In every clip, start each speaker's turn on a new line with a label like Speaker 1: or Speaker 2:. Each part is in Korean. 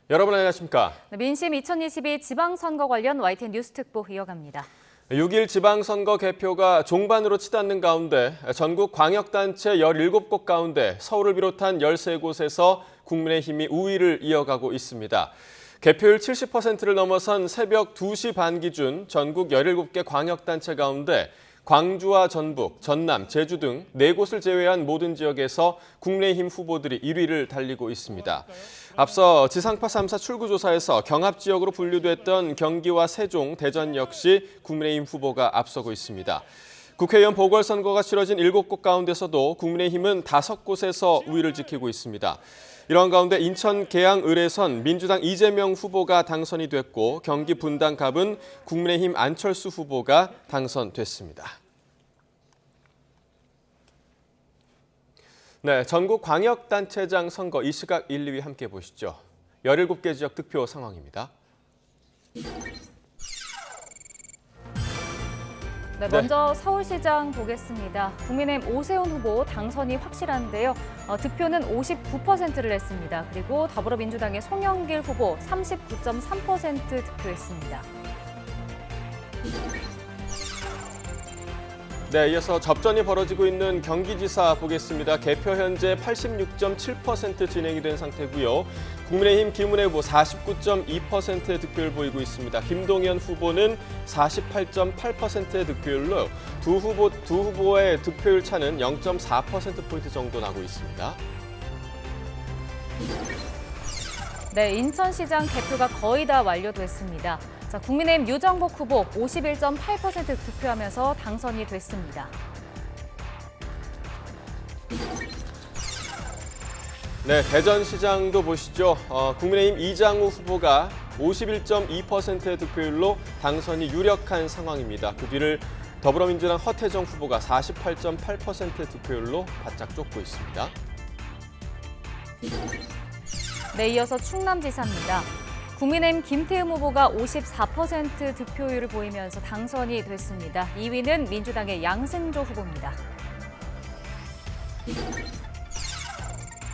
Speaker 1: 여러분 안녕하십니까?
Speaker 2: 민심 2022 지방선거 관련 YTN 뉴스 특보 이어갑니다.
Speaker 1: 6일 지방선거 개표가 종반으로 치닫는 가운데 전국 광역단체 17곳 가운데 서울을 비롯한 13곳에서 국민의힘이 우위를 이어가고 있습니다. 개표율 70%를 넘어선 새벽 2시 반 기준 전국 17개 광역단체 가운데 광주와 전북, 전남, 제주 등 4곳을 제외한 모든 지역에서 국민의힘 후보들이 1위를 달리고 있습니다. 앞서 지상파 3사 출구조사에서 경합 지역으로 분류됐던 경기와 세종, 대전 역시 국민의힘 후보가 앞서고 있습니다. 국회의원 보궐선거가 치러진 7곳 가운데서도 국민의힘은 5곳에서 우위를 지키고 있습니다. 이러한 가운데 인천 계양 을에선 민주당 이재명 후보가 당선이 됐고 경기 분당 갑은 국민의힘 안철수 후보가 당선됐습니다. 네, 전국 광역단체장 선거 이 시각 1, 2위 함께 보시죠. 17개 지역 득표 상황입니다.
Speaker 2: 네, 먼저 서울시장 보겠습니다. 국민의힘 오세훈 후보 당선이 확실한데요. 득표는 59%를 했습니다. 그리고 더불어민주당의 송영길 후보 39.3% 득표했습니다.
Speaker 1: 네, 이어서 접전이 벌어지고 있는 경기지사 보겠습니다. 개표 현재 86.7% 진행이 된 상태고요. 국민의힘 김은혜 후보 49.2%의 득표를 보이고 있습니다. 김동연 후보는 48.8%의 득표율로 두 후보의 득표율 차는 0.4%포인트 정도 나고 있습니다.
Speaker 2: 네, 인천시장 개표가 거의 다 완료됐습니다. 자, 국민의힘 유정복 후보 51.8% 득표하면서 당선이 됐습니다.
Speaker 1: 네, 대전시장도 보시죠. 국민의힘 이장우 후보가 51.2%의 득표율로 당선이 유력한 상황입니다. 그 뒤를 더불어민주당 허태정 후보가 48.8%의 득표율로 바짝 쫓고 있습니다.
Speaker 2: 네, 이어서 충남지사입니다. 국민의힘 김태흠 후보가 54% 득표율을 보이면서 당선이 됐습니다. 2위는 민주당의 양승조 후보입니다.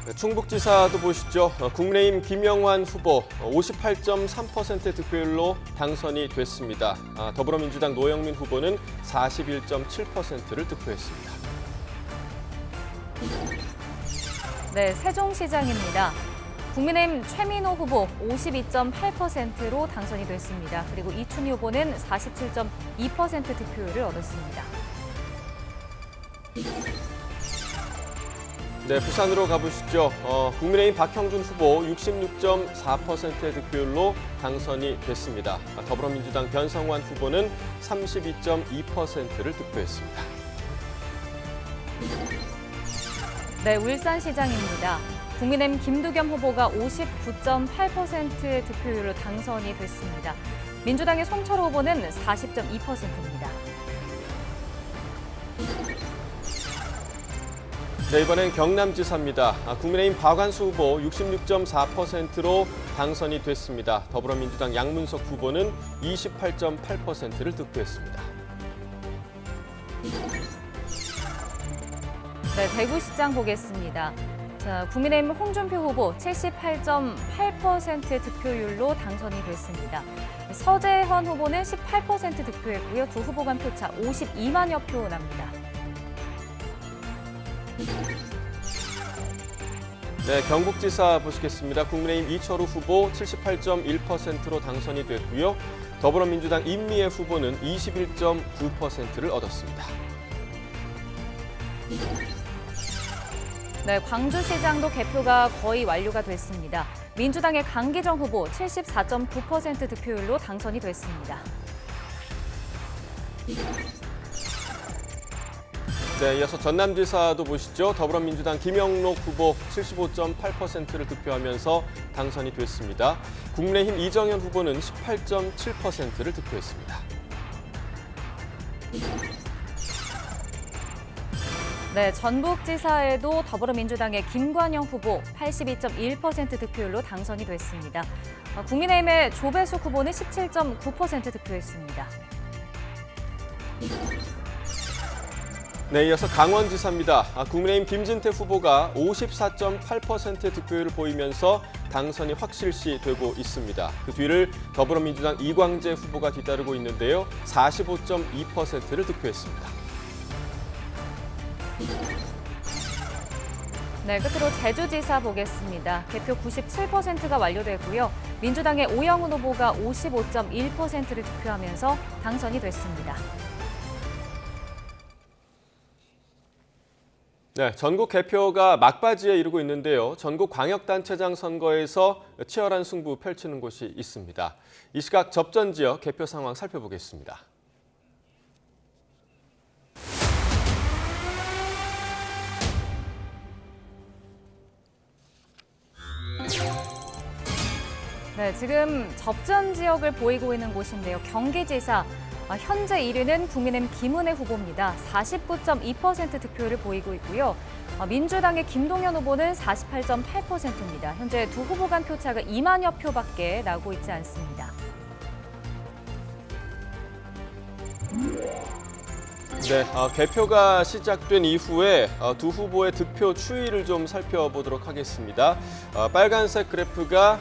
Speaker 1: 네, 충북지사도 보시죠. 국민의힘 김영환 후보 58.3%의 득표율로 당선이 됐습니다. 더불어민주당 노영민 후보는 41.7%를 득표했습니다.
Speaker 2: 네, 세종시장입니다. 국민의힘 최민호 후보 52.8%로 당선이 됐습니다. 그리고 이춘희 후보는 47.2% 득표율을 얻었습니다.
Speaker 1: 네, 부산으로 가보시죠. 국민의힘 박형준 후보 66.4%의 득표율로 당선이 됐습니다. 더불어민주당 변성환 후보는 32.2%를 득표했습니다.
Speaker 2: 네, 울산시장입니다. 국민의힘 김두겸 후보가 59.8%의 득표율로 당선이 됐습니다. 민주당의 송철호 후보는 40.2%입니다.
Speaker 1: 네, 이번엔 경남지사입니다. 국민의힘 박완수 후보 66.4%로 당선이 됐습니다. 더불어민주당 양문석 후보는 28.8%를 득표했습니다.
Speaker 2: 네, 대구시장 보겠습니다. 자, 국민의힘 홍준표 후보 78.8%의 득표율로 당선이 됐습니다. 서재현 후보는 18% 득표했고요. 두 후보 간 표차 52만여 표 납니다.
Speaker 1: 네, 경북지사 보시겠습니다. 국민의힘 이철우 후보 78.1%로 당선이 됐고요. 더불어민주당 임미애 후보는 21.9%를 얻었습니다.
Speaker 2: 네, 광주시장도 개표가 거의 완료가 됐습니다. 민주당의 강기정 후보 74.9% 득표율로 당선이 됐습니다.
Speaker 1: 네, 이어서 전남지사도 보시죠. 더불어민주당 김영록 후보 75.8%를 득표하면서 당선이 됐습니다. 국민의힘 이정현 후보는 18.7%를 득표했습니다.
Speaker 2: 네, 전북지사에도 더불어민주당의 김관영 후보 82.1% 득표율로 당선이 됐습니다. 국민의힘의 조배숙 후보는 17.9% 득표했습니다.
Speaker 1: 네, 이어서 강원지사입니다. 국민의힘 김진태 후보가 54.8%의 득표율을 보이면서 당선이 확실시 되고 있습니다. 그 뒤를 더불어민주당 이광재 후보가 뒤따르고 있는데요. 45.2%를 득표했습니다.
Speaker 2: 네, 끝으로 제주지사 보겠습니다. 개표 97%가 완료되고요. 민주당의 오영훈 후보가 55.1%를 득표하면서 당선이 됐습니다.
Speaker 1: 네, 전국 개표가 막바지에 이르고 있는데요. 전국 광역단체장 선거에서 치열한 승부 펼치는 곳이 있습니다. 이 시각 접전 지역 개표 상황 살펴보겠습니다.
Speaker 2: 네, 지금 접전 지역을 보이고 있는 곳인데요. 경기지사. 현재 1위는 국민의힘 김은혜 후보입니다. 49.2% 득표율을 보이고 있고요. 민주당의 김동연 후보는 48.8%입니다. 현재 두 후보 간 표차가 2만여 표밖에 나고 있지 않습니다.
Speaker 1: 네, 개표가 시작된 이후에 두 후보의 득표 추이를 좀 살펴보도록 하겠습니다. 빨간색 그래프가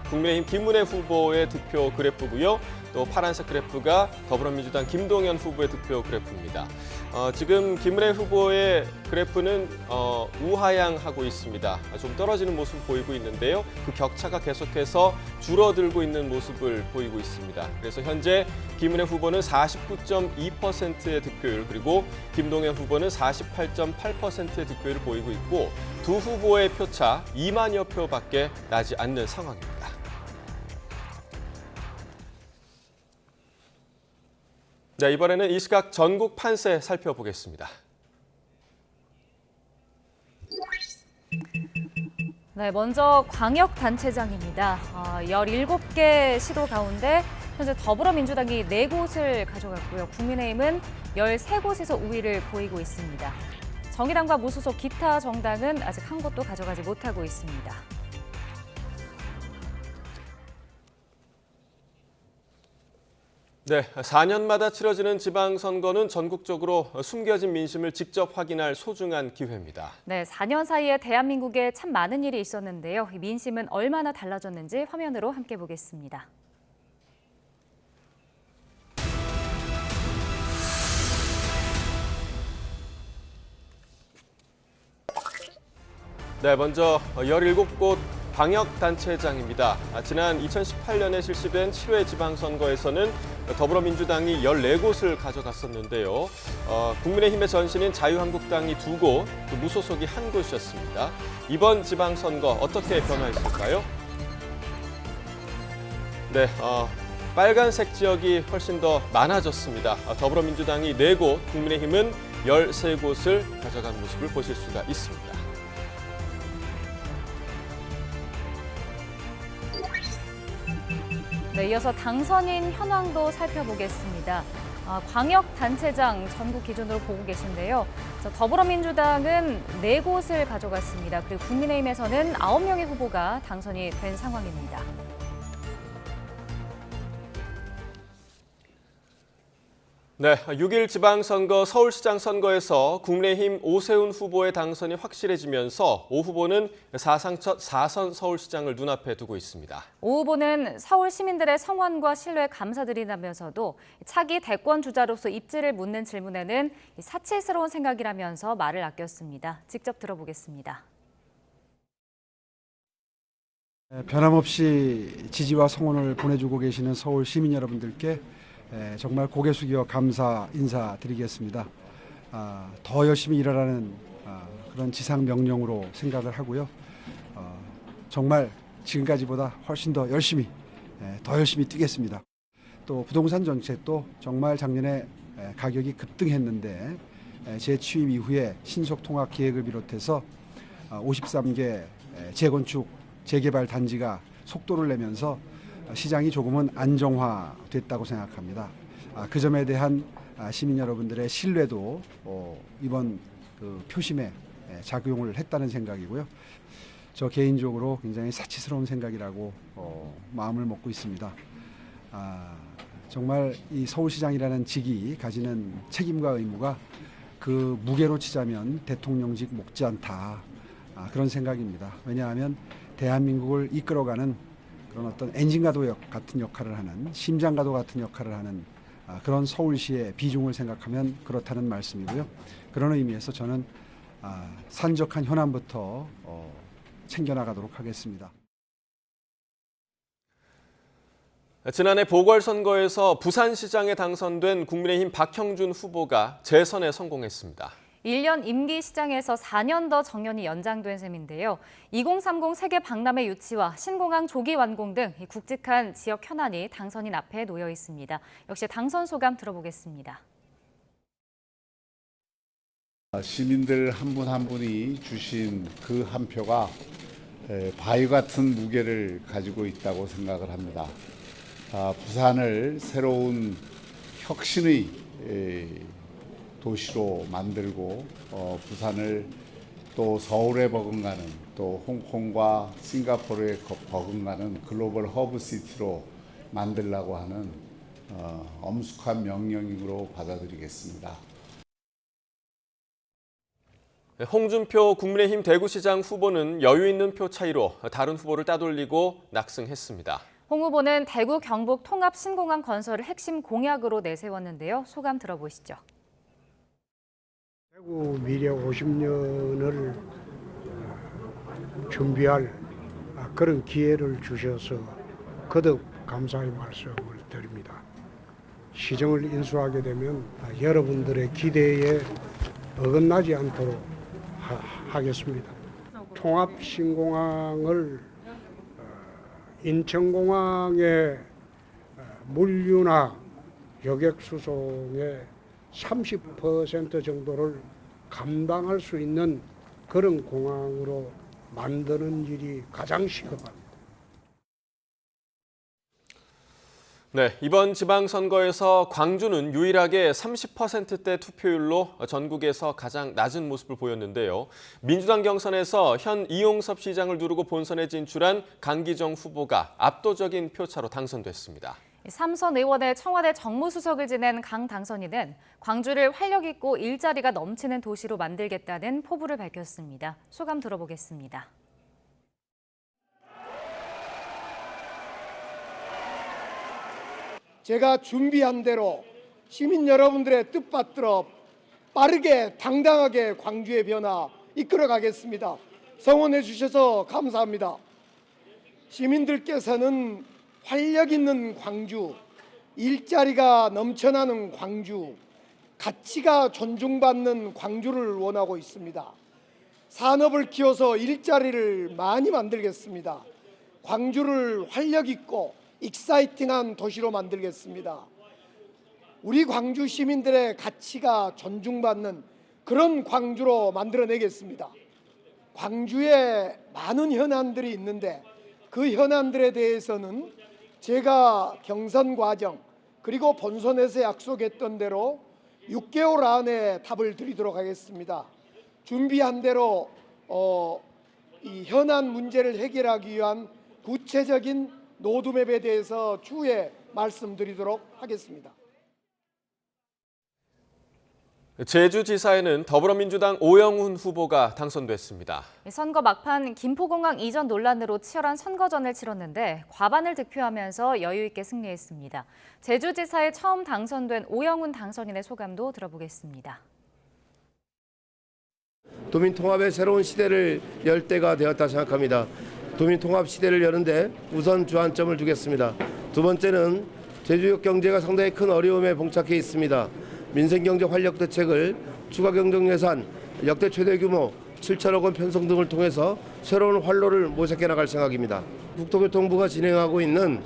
Speaker 1: 국민의힘 김은혜 후보의 득표 그래프고요. 또 파란색 그래프가 더불어민주당 김동연 후보의 득표 그래프입니다. 지금 김은혜 후보의 그래프는 우하향하고 있습니다. 좀 떨어지는 모습을 보이고 있는데요. 그 격차가 계속해서 줄어들고 있는 모습을 보이고 있습니다. 그래서 현재 김은혜 후보는 49.2%의 득표율, 그리고 김동연 후보는 48.8%의 득표율을 보이고 있고, 두 후보의 표차 2만여 표밖에 나지 않는 상황입니다. 네, 이번에는 이 시각 전국 판세 살펴보겠습니다.
Speaker 2: 네, 먼저 광역단체장입니다. 17개 시도 가운데 현재 더불어민주당이 4곳을 가져갔고요. 국민의힘은 13곳에서 우위를 보이고 있습니다. 정의당과 무소속 기타 정당은 아직 한 곳도 가져가지 못하고 있습니다.
Speaker 1: 네, 4년마다 치러지는 지방선거는 전국적으로 숨겨진 민심을 직접 확인할 소중한 기회입니다.
Speaker 2: 네, 4년 사이에 대한민국에 참 많은 일이 있었는데요. 이 민심은 얼마나 달라졌는지 화면으로 함께 보겠습니다.
Speaker 1: 네, 먼저 17곳 광역단체장입니다. 지난 2018년에 실시된 7회 지방선거에서는 더불어민주당이 14곳을 가져갔었는데요. 국민의힘의 전신인 자유한국당이 2곳, 또 무소속이 1곳이었습니다. 이번 지방선거 어떻게 변화했을까요? 네, 빨간색 지역이 훨씬 더 많아졌습니다. 더불어민주당이 4곳, 국민의힘은 13곳을 가져간 모습을 보실 수가 있습니다.
Speaker 2: 네, 이어서 당선인 현황도 살펴보겠습니다. 광역단체장 전국 기준으로 보고 계신데요. 더불어민주당은 4곳을 가져갔습니다. 그리고 국민의힘에서는 9명의 후보가 당선이 된 상황입니다.
Speaker 1: 네, 6일 지방선거 서울시장 선거에서 국민의힘 오세훈 후보의 당선이 확실해지면서 오 후보는 사상 첫 4선 서울시장을 눈앞에 두고 있습니다.
Speaker 2: 오 후보는 서울 시민들의 성원과 신뢰에 감사드린다면서도 차기 대권 주자로서 입지를 묻는 질문에는 사치스러운 생각이라면서 말을 아꼈습니다. 직접 들어보겠습니다.
Speaker 3: 변함없이 지지와 성원을 보내주고 계시는 서울 시민 여러분들께 정말 고개 숙여 감사 인사드리겠습니다. 더 열심히 일하라는 그런 지상 명령으로 생각을 하고요. 정말 지금까지보다 훨씬 더 열심히 뛰겠습니다. 또 부동산 정책도 정말 작년에 가격이 급등했는데 제 취임 이후에 신속 통합 기획을 비롯해서 53개 재건축 재개발 단지가 속도를 내면서 시장이 조금은 안정화됐다고 생각합니다. 그 점에 대한 시민 여러분들의 신뢰도 이번 그 표심에 작용을 했다는 생각이고요. 저 개인적으로 굉장히 사치스러운 생각이라고 마음을 먹고 있습니다. 정말 이 서울시장이라는 직이 가지는 책임과 의무가 그 무게로 치자면 대통령직 못지않다. 그런 생각입니다. 왜냐하면 대한민국을 이끌어가는 그런 어떤 엔진가도 같은 역할을 하는, 심장가도 같은 역할을 하는 그런 서울시의 비중을 생각하면 그렇다는 말씀이고요. 그런 의미에서 저는 산적한 현안부터 챙겨나가도록 하겠습니다.
Speaker 1: 지난해 보궐선거에서 부산시장에 당선된 국민의힘 박형준 후보가 재선에 성공했습니다.
Speaker 2: 1년 임기 시장에서 4년 더 정년이 연장된 셈인데요. 2030 세계 박람회 유치와 신공항 조기 완공 등 굵직한 지역 현안이 당선인 앞에 놓여 있습니다. 역시 당선 소감 들어보겠습니다.
Speaker 4: 시민들 한 분 한 분이 주신 그 한 표가 바위 같은 무게를 가지고 있다고 생각을 합니다. 부산을 새로운 혁신의 도시로 만들고 부산을 또 서울에 버금가는 또 홍콩과 싱가포르에 버금가는 글로벌 허브 시티로 만들려고 하는 엄숙한 명령으로 받아들이겠습니다.
Speaker 1: 홍준표 국민의힘 대구시장 후보는 여유 있는 표 차이로 다른 후보를 따돌리고 낙승했습니다.
Speaker 2: 홍 후보는 대구 경북 통합 신공항 건설을 핵심 공약으로 내세웠는데요. 소감 들어보시죠.
Speaker 5: 대구 미래 50년을 준비할 그런 기회를 주셔서 거듭 감사의 말씀을 드립니다. 시정을 인수하게 되면 여러분들의 기대에 어긋나지 않도록 하겠습니다. 통합신공항을 인천공항의 물류나 여객수송의 30% 정도를 감당할 수 있는 그런 공항으로 만드는 일이 가장 시급합니다.
Speaker 1: 네, 이번 지방선거에서 광주는 유일하게 30%대 투표율로 전국에서 가장 낮은 모습을 보였는데요. 민주당 경선에서 현 이용섭 시장을 누르고 본선에 진출한 강기정 후보가 압도적인 표차로 당선됐습니다.
Speaker 2: 삼선 의원의 청와대 정무수석을 지낸 강 당선인은 광주를 활력 있고 일자리가 넘치는 도시로 만들겠다는 포부를 밝혔습니다. 소감 들어보겠습니다.
Speaker 6: 제가 준비한 대로 시민 여러분들의 뜻받들어 빠르게 당당하게 광주의 변화 이끌어가겠습니다. 성원해 주셔서 감사합니다. 시민들께서는 활력 있는 광주, 일자리가 넘쳐나는 광주, 가치가 존중받는 광주를 원하고 있습니다. 산업을 키워서 일자리를 많이 만들겠습니다. 광주를 활력 있고 익사이팅한 도시로 만들겠습니다. 우리 광주 시민들의 가치가 존중받는 그런 광주로 만들어내겠습니다. 광주에 많은 현안들이 있는데 그 현안들에 대해서는 제가 경선 과정 그리고 본선에서 약속했던 대로 6개월 안에 답을 드리도록 하겠습니다. 준비한 대로 이 현안 문제를 해결하기 위한 구체적인 로드맵에 대해서 추후에 말씀드리도록 하겠습니다.
Speaker 1: 제주지사에는 더불어민주당 오영훈 후보가 당선됐습니다.
Speaker 2: 선거 막판 김포공항 이전 논란으로 치열한 선거전을 치렀는데 과반을 득표하면서 여유 있게 승리했습니다. 제주지사에 처음 당선된 오영훈 당선인의 소감도 들어보겠습니다.
Speaker 7: 도민통합의 새로운 시대를 열 때가 되었다 생각합니다. 도민통합 시대를 여는데 우선 주안점을 두겠습니다. 두 번째는 제주역 경제가 상당히 큰 어려움에 봉착해 있습니다. 민생경제 활력 대책을 추가 경정 예산 역대 최대 규모 7천억 원 편성 등을 통해서 새로운 활로를 모색해 나갈 생각입니다. 국토교통부가 진행하고 있는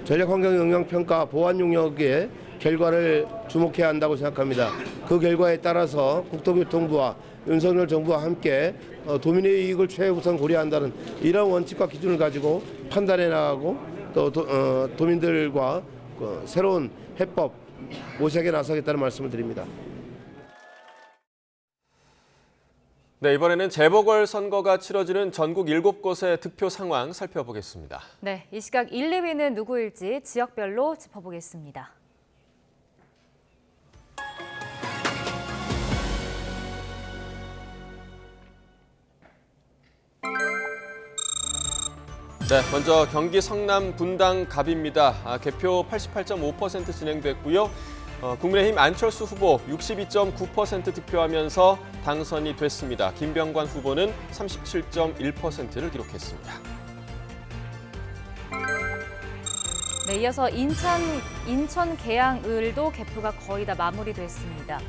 Speaker 7: 전략환경영향평가 보완 용역의 결과를 주목해야 한다고 생각합니다. 그 결과에 따라서 국토교통부와 윤석열 정부와 함께 도민의 이익을 최우선 고려한다는 이런 원칙과 기준을 가지고 판단해 나가고 또 도민들과 새로운 해법 모색에 나서겠다는 말씀을 드립니다.
Speaker 1: 네, 이번에는 재보궐선거가 치러지는 전국 7곳의 득표 상황 살펴보겠습니다.
Speaker 2: 네, 이 시각 1, 2위는 누구일지 지역별로 짚어보겠습니다.
Speaker 1: 네, 먼저 경기 성남 분당갑입니다. 개표 88.5% 진행됐고요. 국민의힘 안철수 후보 62.9% 득표하면서 당선이 됐습니다. 김병관 후보는 37.1%를 기록했습니다.
Speaker 2: 네, 이어서 인천 계양을도 개표가 거의 다 마무리됐습니다.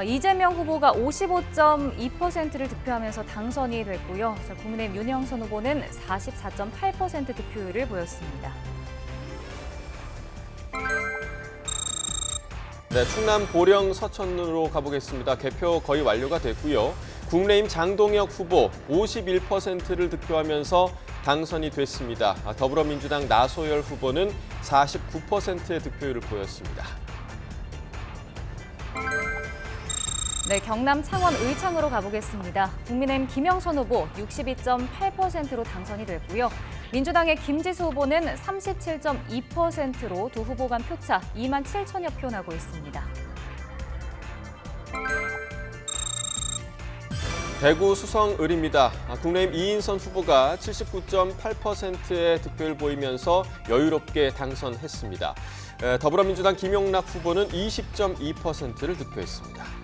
Speaker 2: 이재명 후보가 55.2%를 득표하면서 당선이 됐고요. 국민의힘 윤영선 후보는 44.8% 득표율을 보였습니다.
Speaker 1: 네, 충남 보령 서천으로 가보겠습니다. 개표 거의 완료가 됐고요. 국민의힘 장동혁 후보 51%를 득표하면서 당선이 됐습니다. 더불어민주당 나소열 후보는 49%의 득표율을 보였습니다.
Speaker 2: 네, 경남 창원 의창으로 가보겠습니다. 국민의힘 김영선 후보 62.8%로 당선이 됐고요. 민주당의 김지수 후보는 37.2%로 두 후보 간 표차 2만 7천여 표 나고 있습니다.
Speaker 1: 대구 수성을입니다. 국민의힘 이인선 후보가 79.8%의 득표를 보이면서 여유롭게 당선했습니다. 더불어민주당 김용락 후보는 20.2%를 득표했습니다.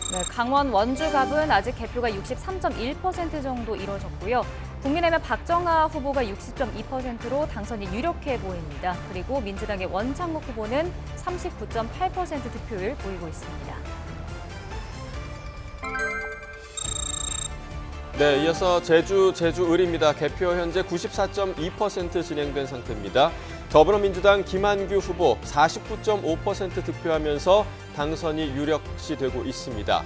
Speaker 2: 네, 강원 원주갑은 아직 개표가 63.1% 정도 이뤄졌고요. 국민의힘의 박정아 후보가 60.2%로 당선이 유력해 보입니다. 그리고 민주당의 원창목 후보는 39.8% 득표율 보이고 있습니다.
Speaker 1: 네, 이어서 제주을입니다. 개표 현재 94.2% 진행된 상태입니다. 더불어민주당 김한규 후보 49.5% 득표하면서 당선이 유력시 되고 있습니다.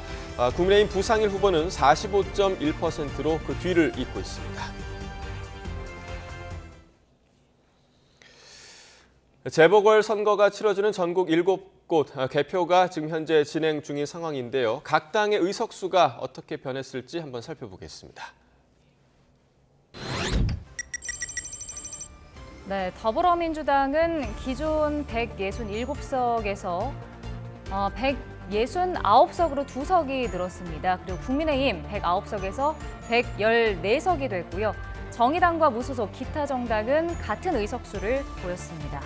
Speaker 1: 국민의힘 부상일 후보는 45.1%로 그 뒤를 잇고 있습니다. 재보궐선거가 치러지는 전국 7곳 개표가 지금 현재 진행 중인 상황인데요. 각 당의 의석수가 어떻게 변했을지 한번 살펴보겠습니다.
Speaker 2: 네, 더불어민주당은 기존 167석에서 169석으로 2석이 늘었습니다. 그리고 국민의힘 109석에서 114석이 됐고요. 정의당과 무소속 기타 정당은 같은 의석수를 보였습니다.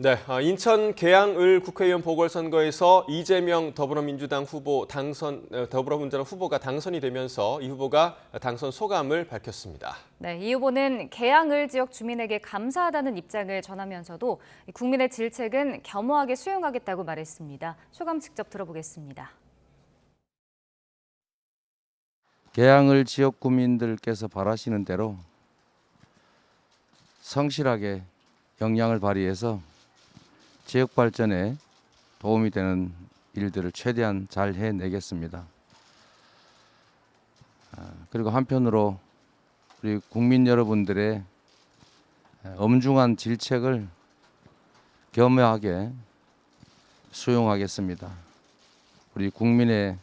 Speaker 1: 네, 인천 계양을 국회의원 보궐선거에서 이재명 더불어민주당 후보가 당선이 되면서 이 후보가 당선 소감을 밝혔습니다.
Speaker 2: 네, 이 후보는 계양을 지역 주민에게 감사하다는 입장을 전하면서도 국민의 질책은 겸허하게 수용하겠다고 말했습니다. 소감 직접 들어보겠습니다.
Speaker 8: 계양을 지역 구민들께서 바라시는 대로 성실하게 역량을 발휘해서 지역 발전에 도움이 되는 일들을 최대한 잘 해내겠습니다. 그리고 한편으로 우리 국민 여러분들의 엄중한 질책을 겸허하게 수용하겠습니다. 우리 국민의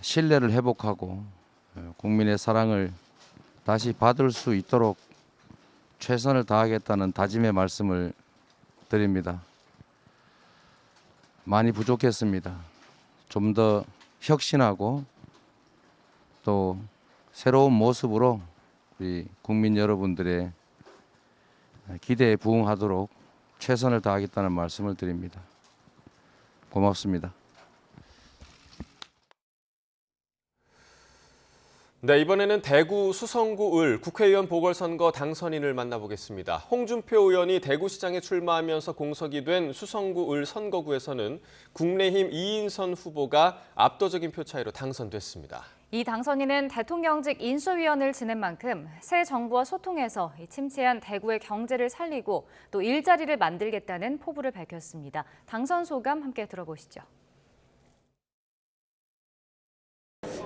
Speaker 8: 신뢰를 회복하고 국민의 사랑을 다시 받을 수 있도록 최선을 다하겠다는 다짐의 말씀을 드립니다. 많이 부족했습니다. 좀 더 혁신하고 또 새로운 모습으로 우리 국민 여러분들의 기대에 부응하도록 최선을 다하겠다는 말씀을 드립니다. 고맙습니다.
Speaker 1: 네, 이번에는 대구 수성구을 국회의원 보궐선거 당선인을 만나보겠습니다. 홍준표 의원이 대구시장에 출마하면서 공석이 된 수성구을 선거구에서는 국민의힘 이인선 후보가 압도적인 표 차이로 당선됐습니다.
Speaker 2: 이 당선인은 대통령직 인수위원을 지낸 만큼 새 정부와 소통해서 침체한 대구의 경제를 살리고 또 일자리를 만들겠다는 포부를 밝혔습니다. 당선 소감 함께 들어보시죠.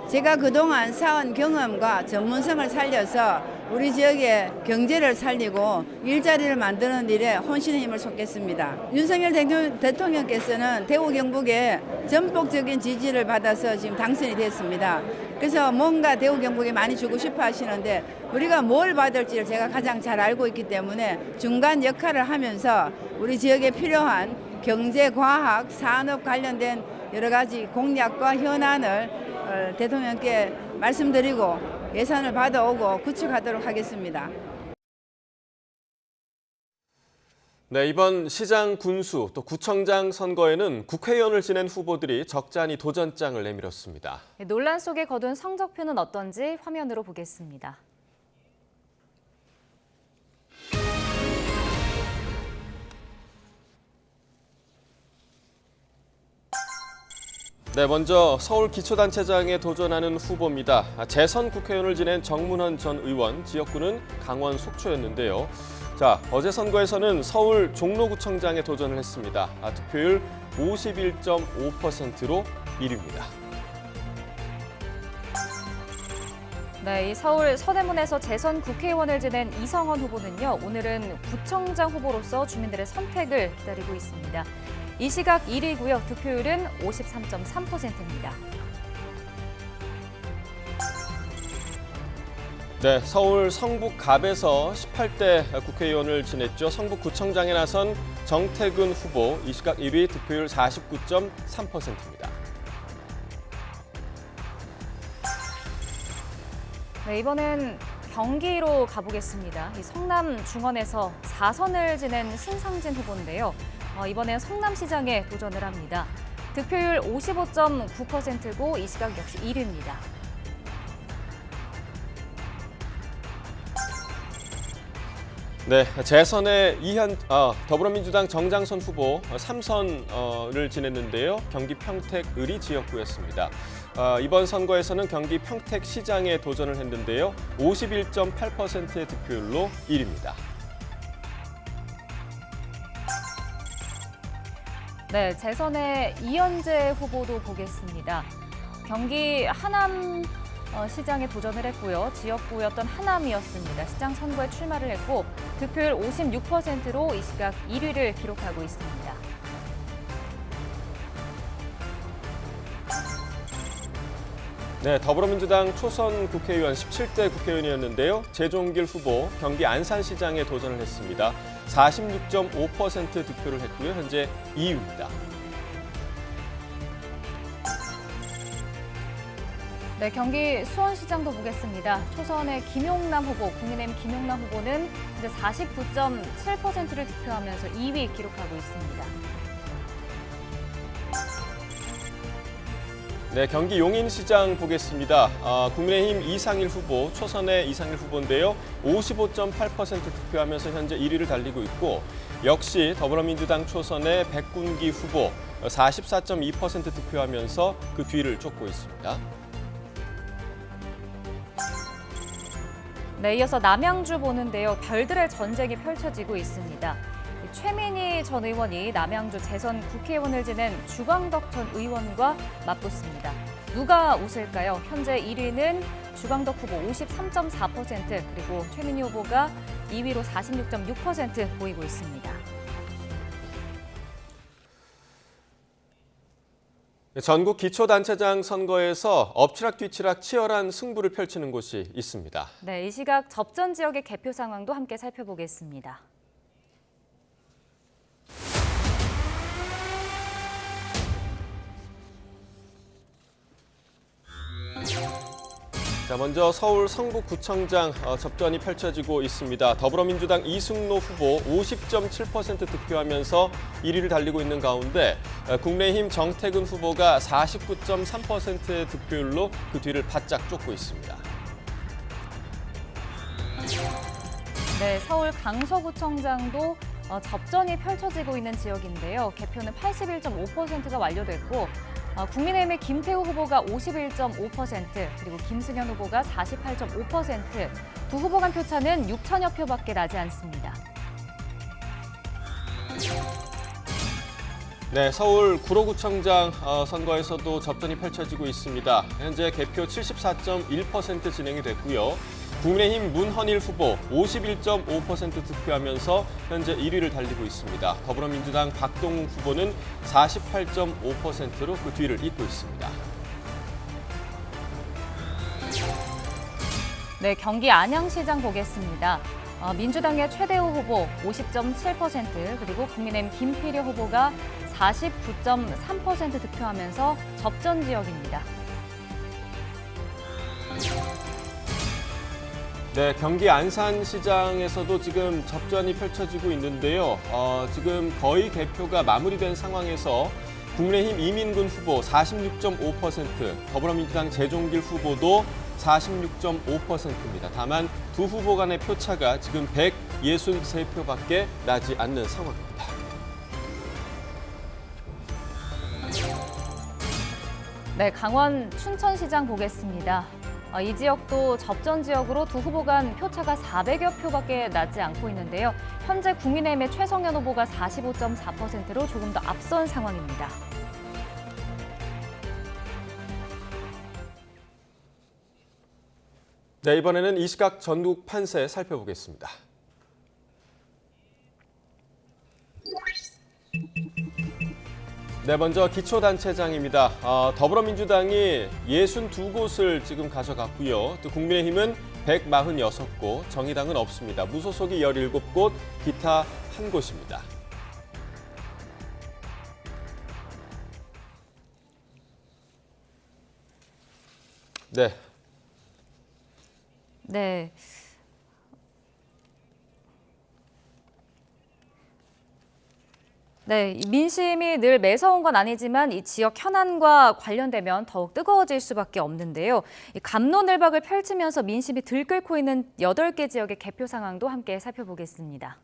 Speaker 9: 제가 그동안 쌓은 경험과 전문성을 살려서 우리 지역의 경제를 살리고 일자리를 만드는 일에 혼신의 힘을 쏟겠습니다. 윤석열 대통령께서는 대구 경북에 전폭적인 지지를 받아서 지금 당선이 됐습니다. 그래서 뭔가 대구 경북에 많이 주고 싶어 하시는데 우리가 뭘 받을지를 제가 가장 잘 알고 있기 때문에 중간 역할을 하면서 우리 지역에 필요한 경제, 과학, 산업 관련된 여러 가지 공약과 현안을 대통령께 말씀드리고 예산을 받아오고 구축하도록 하겠습니다.
Speaker 1: 네, 이번 시장, 군수, 또 구청장 선거에는 국회의원을 지낸 후보들이 적잖이 도전장을 내밀었습니다.
Speaker 2: 논란 속에 거둔 성적표는 어떤지 화면으로 보겠습니다.
Speaker 1: 네, 먼저 서울기초단체장에 도전하는 후보입니다. 재선 국회의원을 지낸 정문헌 전 의원, 지역구는 강원 속초였는데요. 자, 어제 선거에서는 서울 종로구청장에 도전을 했습니다. 득표율 51.5%로 1위입니다.
Speaker 2: 네, 이 서울 서대문에서 재선 국회의원을 지낸 이성헌 후보는요, 오늘은 구청장 후보로서 주민들의 선택을 기다리고 있습니다. 이 시각 1위고요. 득표율은 53.3%입니다.
Speaker 1: 네, 서울 성북갑에서 18대 국회의원을 지냈죠. 성북구청장에 나선 정태근 후보, 이 시각 1위, 득표율 49.3%입니다.
Speaker 2: 네, 이번엔 경기로 가보겠습니다. 이 성남 중원에서 4선을 지낸 신상진 후보인데요. 이번엔 성남시장에 도전을 합니다. 득표율 55.9%고 이 시각 역시 1위입니다.
Speaker 1: 네, 재선의 더불어민주당 정장선 후보 3선을 지냈는데요. 경기 평택-을이 지역구였습니다. 이번 선거에서는 경기 평택시장에 도전을 했는데요. 51.8%의 득표율로 1위입니다.
Speaker 2: 네, 재선의 이현재 후보도 보겠습니다. 경기 하남 시장에 도전을 했고요. 지역구였던 하남이었습니다. 시장 선거에 출마를 했고 득표율 56%로 이 시각 1위를 기록하고 있습니다.
Speaker 1: 네, 더불어민주당 초선 국회의원 17대 국회의원이었는데요. 재종길 후보 경기 안산시장에 도전을 했습니다. 46.5% 득표를 했고요. 현재 2위입니다.
Speaker 2: 네, 경기 수원시장도 보겠습니다. 초선의 김용남 후보, 국민의힘 김용남 후보는 이제 49.7%를 득표하면서 2위 기록하고 있습니다.
Speaker 1: 네, 경기 용인시장 보겠습니다. 국민의힘 이상일 후보, 초선의 이상일 후보인데요. 55.8% 득표하면서 현재 1위를 달리고 있고 역시 더불어민주당 초선의 백군기 후보 44.2% 득표하면서 그 뒤를 쫓고 있습니다.
Speaker 2: 네, 이어서 남양주 보는데요. 별들의 전쟁이 펼쳐지고 있습니다. 최민희 전 의원이 남양주 재선 국회의원을 지낸 주광덕 전 의원과 맞붙습니다. 누가 웃을까요? 현재 1위는 주광덕 후보 53.4%, 그리고 최민희 후보가 2위로 46.6% 보이고 있습니다.
Speaker 1: 전국 기초단체장 선거에서 엎치락뒤치락 치열한 승부를 펼치는 곳이 있습니다.
Speaker 2: 네, 이 시각 접전 지역의 개표 상황도 함께 살펴보겠습니다.
Speaker 1: 자, 먼저 서울 성북구청장 접전이 펼쳐지고 있습니다. 더불어민주당 이승로 후보 50.7% 득표하면서 1위를 달리고 있는 가운데 국민의힘 정태근 후보가 49.3%의 득표율로 그 뒤를 바짝 쫓고 있습니다.
Speaker 2: 네, 서울 강서구청장도 접전이 펼쳐지고 있는 지역인데요. 개표는 81.5%가 완료됐고 국민의힘의 김태우 후보가 51.5%, 그리고 김승현 후보가 48.5%, 두 후보 간 표차는 6천여 표밖에 나지 않습니다.
Speaker 1: 네, 서울 구로구청장 선거에서도 접전이 펼쳐지고 있습니다. 현재 개표 74.1% 진행이 됐고요. 국민의힘 문헌일 후보 51.5% 득표하면서 현재 1위를 달리고 있습니다. 더불어민주당 박동웅 후보는 48.5%로 그 뒤를 잇고 있습니다.
Speaker 2: 네, 경기 안양시장 보겠습니다. 민주당의 최대우 후보 50.7%, 그리고 국민의힘 김필효 후보가 49.3% 득표하면서 접전 지역입니다.
Speaker 1: 네, 경기 안산시장에서도 지금 접전이 펼쳐지고 있는데요. 지금 거의 개표가 마무리된 상황에서 국민의힘 이민근 후보 46.5%, 더불어민주당 재종길 후보도 46.5%입니다. 다만 두 후보 간의 표차가 지금 163표밖에 나지 않는 상황입니다.
Speaker 2: 네, 강원 춘천시장 보겠습니다. 이 지역도 접전 지역으로 두 후보 간 표차가 400여 표밖에 나지 않고 있는데요. 현재 국민의힘의 최성현 후보가 45.4%로 조금 더 앞선 상황입니다.
Speaker 1: 네, 이번에는 이 시각 전국 판세 살펴보겠습니다. 네, 먼저 기초단체장입니다. 더불어민주당이 62곳을 지금 가져갔고요. 또 국민의힘은 146곳, 정의당은 없습니다. 무소속이 17곳, 기타 1곳입니다. 네.
Speaker 2: 네. 네, 민심이 늘 매서운 건 아니지만 이 지역 현안과 관련되면 더욱 뜨거워질 수밖에 없는데요. 이 갑론을박을 펼치면서 민심이 들끓고 있는 8개 지역의 개표 상황도 함께 살펴보겠습니다.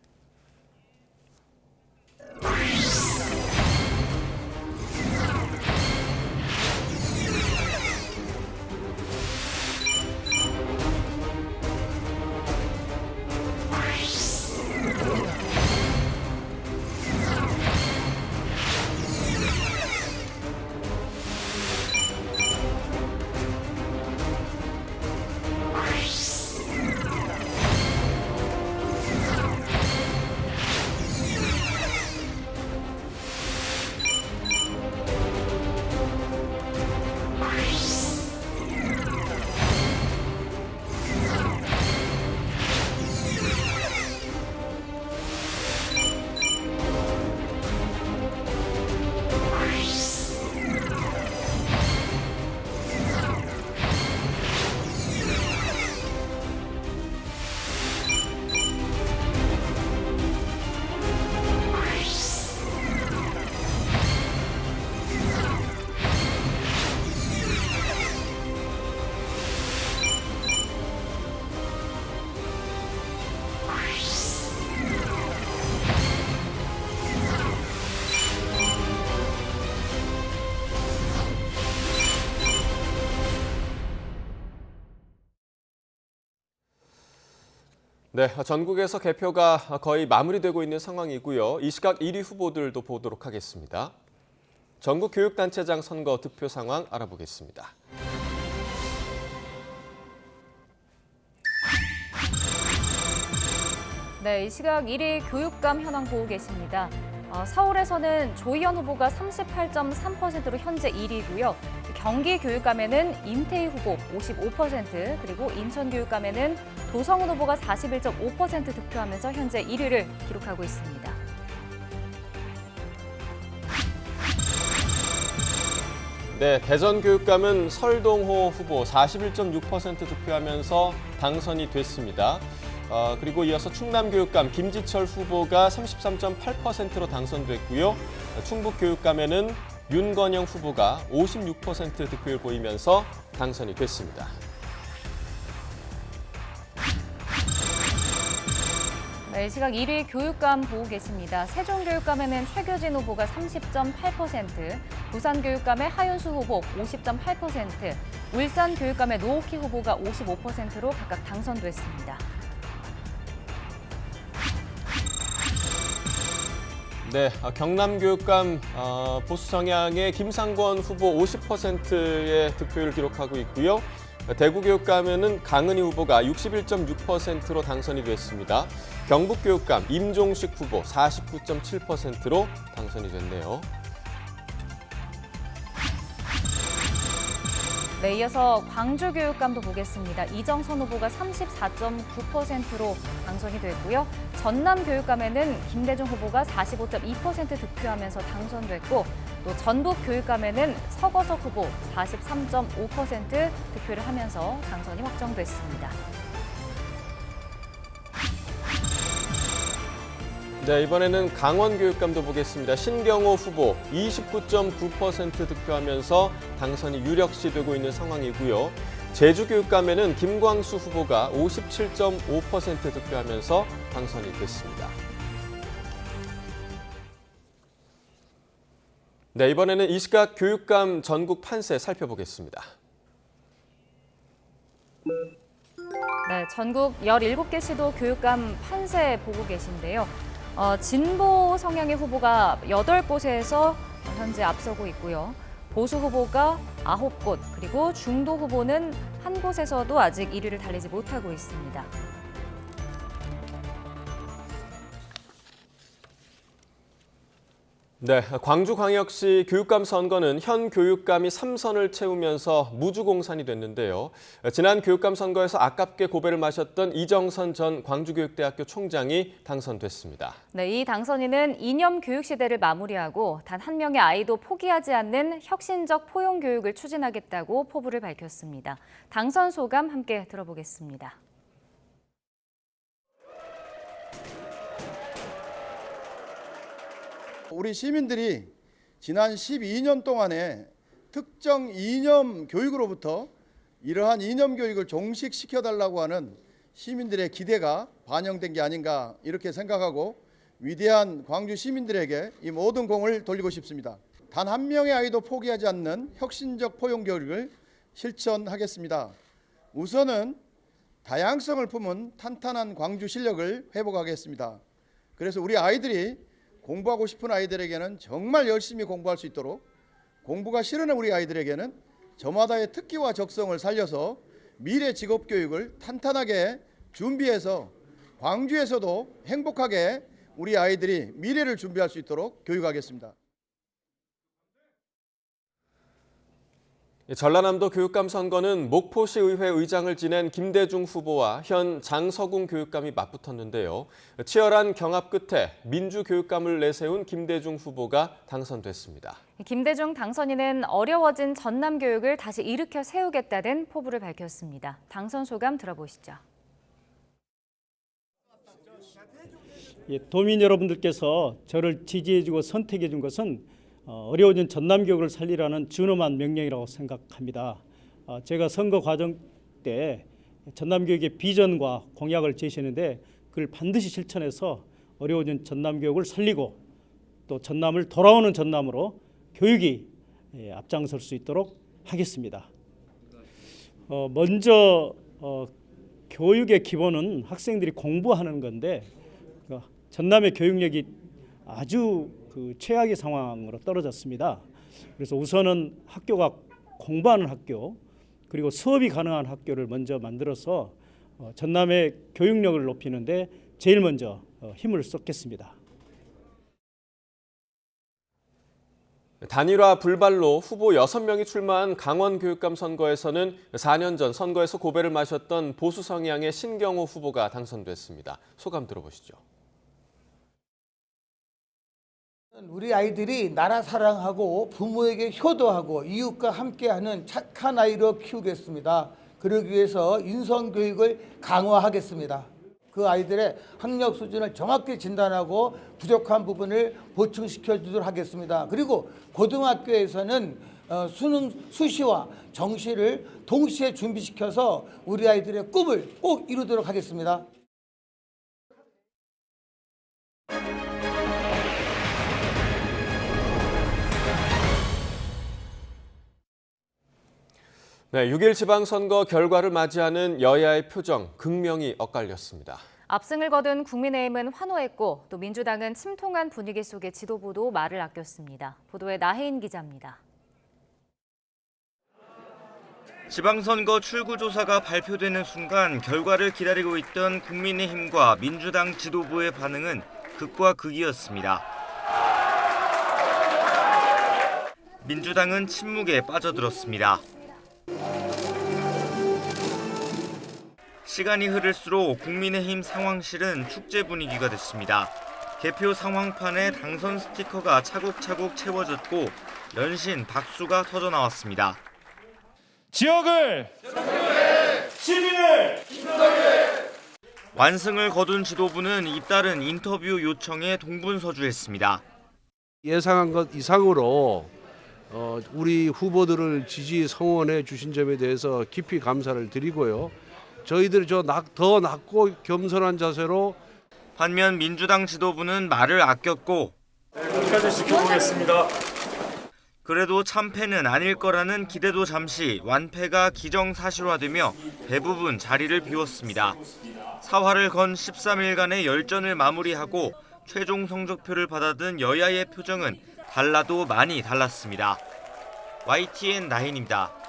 Speaker 1: 네, 전국에서 개표가 거의 마무리되고 있는 상황이고요. 이 시각 1위 후보들도 보도록 하겠습니다. 전국교육단체장 선거 득표 상황 알아보겠습니다.
Speaker 2: 네, 이 시각 1위 교육감 현황 보고 계십니다. 서울에서는 조희연 후보가 38.3%로 현재 1위고요. 경기 교육감에는 임태희 후보 55%, 그리고 인천 교육감에는 도성훈 후보가 41.5% 득표하면서 현재 1위를 기록하고 있습니다.
Speaker 1: 네, 대전 교육감은 설동호 후보 41.6% 득표하면서 당선이 됐습니다. 그리고 이어서 충남 교육감 김지철 후보가 33.8%로 당선됐고요. 충북 교육감에는 윤건영 후보가 56% 득표를 보이면서 당선이 됐습니다.
Speaker 2: 네, 시각 1위 교육감 보고 계십니다. 세종교육감에는 최규진 후보가 30.8%, 부산교육감의 하윤수 후보 50.8%, 울산교육감의 노옥희 후보가 55%로 각각 당선됐습니다.
Speaker 1: 네, 경남교육감 보수 성향의 김상권 후보 50%의 득표율을 기록하고 있고요. 대구교육감에는 강은희 후보가 61.6%로 당선이 됐습니다. 경북교육감 임종식 후보 49.7%로 당선이 됐네요.
Speaker 2: 네, 이어서 광주 교육감도 보겠습니다. 이정선 후보가 34.9%로 당선이 됐고요. 전남 교육감에는 김대중 후보가 45.2% 득표하면서 당선됐고, 또 전북 교육감에는 서거석 후보 43.5% 득표를 하면서 당선이 확정됐습니다.
Speaker 1: 네, 이번에는 강원 교육감도 보겠습니다. 신경호 후보 29.9% 득표하면서 당선이 유력시 되고 있는 상황이고요. 제주 교육감에는 김광수 후보가 57.5% 득표하면서 당선이 됐습니다. 네, 이번에는 이 시각 교육감 전국 판세 살펴보겠습니다.
Speaker 2: 네, 전국 17개 시도 교육감 판세 보고 계신데요. 진보 성향의 후보가 8곳에서 현재 앞서고 있고요. 보수 후보가 9곳, 그리고 중도 후보는 한 곳에서도 아직 1위를 달리지 못하고 있습니다.
Speaker 1: 네, 광주광역시 교육감 선거는 현 교육감이 3선을 채우면서 무주공산이 됐는데요. 지난 교육감 선거에서 아깝게 고배를 마셨던 이정선 전 광주교육대학교 총장이 당선됐습니다.
Speaker 2: 네, 이 당선인은 이념 교육 시대를 마무리하고 단 한 명의 아이도 포기하지 않는 혁신적 포용 교육을 추진하겠다고 포부를 밝혔습니다. 당선 소감 함께 들어보겠습니다.
Speaker 10: 우리 시민들이 지난 12년 동안에 특정 이념 교육으로부터 이러한 이념 교육을 종식시켜달라고 하는 시민들의 기대가 반영된 게 아닌가 이렇게 생각하고 위대한 광주 시민들에게 이 모든 공을 돌리고 싶습니다. 단 한 명의 아이도 포기하지 않는 혁신적 포용 교육을 실천하겠습니다. 우선은 다양성을 품은 탄탄한 광주 실력을 회복하겠습니다. 그래서 우리 아이들이 공부하고 싶은 아이들에게는 정말 열심히 공부할 수 있도록, 공부가 싫은 우리 아이들에게는 저마다의 특기와 적성을 살려서 미래 직업 교육을 탄탄하게 준비해서 광주에서도 행복하게 우리 아이들이 미래를 준비할 수 있도록 교육하겠습니다.
Speaker 1: 전라남도 교육감 선거는 목포시 의회 의장을 지낸 김대중 후보와 현 장서궁 교육감이 맞붙었는데요. 치열한 경합 끝에 민주교육감을 내세운 김대중 후보가 당선됐습니다.
Speaker 2: 김대중 당선인은 어려워진 전남 교육을 다시 일으켜 세우겠다는 포부를 밝혔습니다. 당선 소감 들어보시죠.
Speaker 11: 도민 여러분들께서 저를 지지해주고 선택해준 것은 어려워진 전남 교육을 살리라는 준엄한 명령이라고 생각합니다. 제가 선거 과정 때 전남 교육의 비전과 공약을 제시했는데 그걸 반드시 실천해서 어려워진 전남 교육을 살리고 또 전남을 돌아오는 전남으로 교육이 앞장설 수 있도록 하겠습니다. 먼저 교육의 기본은 학생들이 공부하는 건데 전남의 교육력이 아주 최악의 상황으로 떨어졌습니다. 그래서 우선은 학교가 공부하는 학교, 그리고 수업이 가능한 학교를 먼저 만들어서 전남의 교육력을 높이는데 제일 먼저 힘을 쏟겠습니다.
Speaker 1: 단일화 불발로 후보 6명이 출마한 강원 교육감 선거에서는 4년 전 선거에서 고배를 마셨던 보수 성향의 신경호 후보가 당선됐습니다. 소감 들어보시죠.
Speaker 12: 우리 아이들이 나라 사랑하고 부모에게 효도하고 이웃과 함께하는 착한 아이로 키우겠습니다. 그러기 위해서 인성교육을 강화하겠습니다. 그 아이들의 학력 수준을 정확히 진단하고 부족한 부분을 보충시켜 주도록 하겠습니다. 그리고 고등학교에서는 수능 수시와 정시를 동시에 준비시켜서 우리 아이들의 꿈을 꼭 이루도록 하겠습니다.
Speaker 1: 네, 6일 지방선거 결과를 맞이하는 여야의 표정 극명히 엇갈렸습니다.
Speaker 2: 압승을 거둔 국민의힘은 환호했고 또 민주당은 침통한 분위기 속에 지도부도 말을 아꼈습니다. 보도에 나혜인 기자입니다.
Speaker 13: 지방선거 출구조사가 발표되는 순간 결과를 기다리고 있던 국민의힘과 민주당 지도부의 반응은 극과 극이었습니다. 민주당은 침묵에 빠져들었습니다. 시간이 흐를수록 국민의힘 상황실은 축제 분위기가 됐습니다. 개표 상황판에 당선 스티커가 차곡차곡 채워졌고 연신 박수가 터져 나왔습니다.
Speaker 14: 지역을 시민을
Speaker 13: 완승을 거둔 지도부는 잇따른 인터뷰 요청에 동분서주했습니다.
Speaker 15: 예상한 것 이상으로 우리 후보들을 지지 성원해 주신 점에 대해서 깊이 감사를 드리고요. 저희들이 더 낮고 겸손한 자세로
Speaker 13: 반면 민주당 지도부는 말을 아꼈고
Speaker 14: 끝까지 지켜보겠습니다.
Speaker 13: 그래도 참패는 아닐 거라는 기대도 잠시 완패가 기정사실화되며 대부분 자리를 비웠습니다. 사활을 건 13일간의 열전을 마무리하고 최종 성적표를 받아든 여야의 표정은 달라도 많이 달랐습니다. YTN 나인입니다.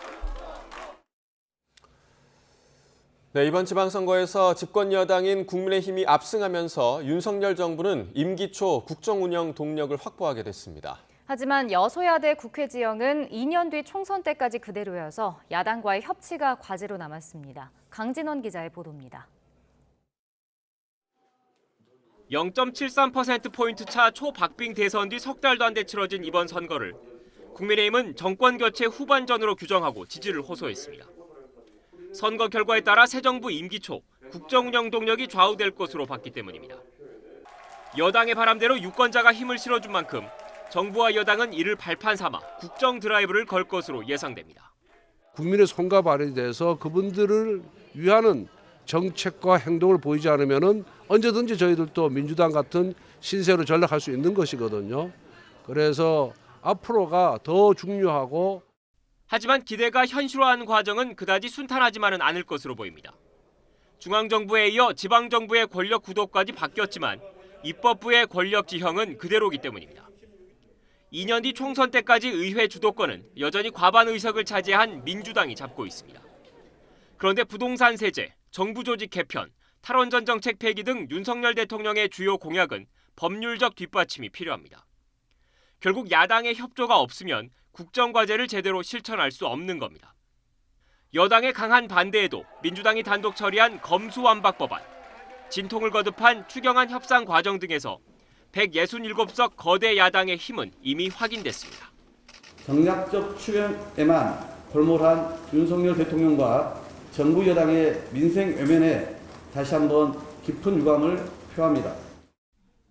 Speaker 1: 네, 이번 지방선거에서 집권 여당인 국민의힘이 압승하면서 윤석열 정부는 임기 초 국정운영 동력을 확보하게 됐습니다.
Speaker 2: 하지만 여소야대 국회 지형은 2년 뒤 총선 때까지 그대로여서 야당과의 협치가 과제로 남았습니다. 강진원 기자의 보도입니다.
Speaker 16: 0.73%포인트 차 초박빙 대선 뒤 석 달도 안 돼 치러진 이번 선거를 국민의힘은 정권 교체 후반전으로 규정하고 지지를 호소했습니다. 선거 결과에 따라 새 정부 임기 초 국정운영 동력이 좌우될 것으로 봤기 때문입니다. 여당의 바람대로 유권자가 힘을 실어준 만큼 정부와 여당은 이를 발판 삼아 국정 드라이브를 걸 것으로 예상됩니다.
Speaker 15: 국민의 손과 발이 돼서 그분들을 위하는 정책과 행동을 보이지 않으면은 언제든지 저희들도 민주당 같은 신세로 전락할 수 있는 것이거든요. 그래서 앞으로가 더 중요하고
Speaker 16: 하지만 기대가 현실화하는 과정은 그다지 순탄하지만은 않을 것으로 보입니다. 중앙정부에 이어 지방정부의 권력 구도까지 바뀌었지만 입법부의 권력 지형은 그대로기 때문입니다. 2년 뒤 총선 때까지 의회 주도권은 여전히 과반 의석을 차지한 민주당이 잡고 있습니다. 그런데 부동산 세제, 정부 조직 개편, 탈원전 정책 폐기 등 윤석열 대통령의 주요 공약은 법률적 뒷받침이 필요합니다. 결국 야당의 협조가 없으면 국정과제를 제대로 실천할 수 없는 겁니다. 여당의 강한 반대에도 민주당이 단독 처리한 검수완박 법안, 진통을 거듭한 추경안 협상 과정 등에서 167석 거대 야당의 힘은 이미 확인됐습니다.
Speaker 17: 정략적 추경에만 골몰한 윤석열 대통령과 정부 여당의 민생 외면에 다시 한번 깊은 유감을 표합니다.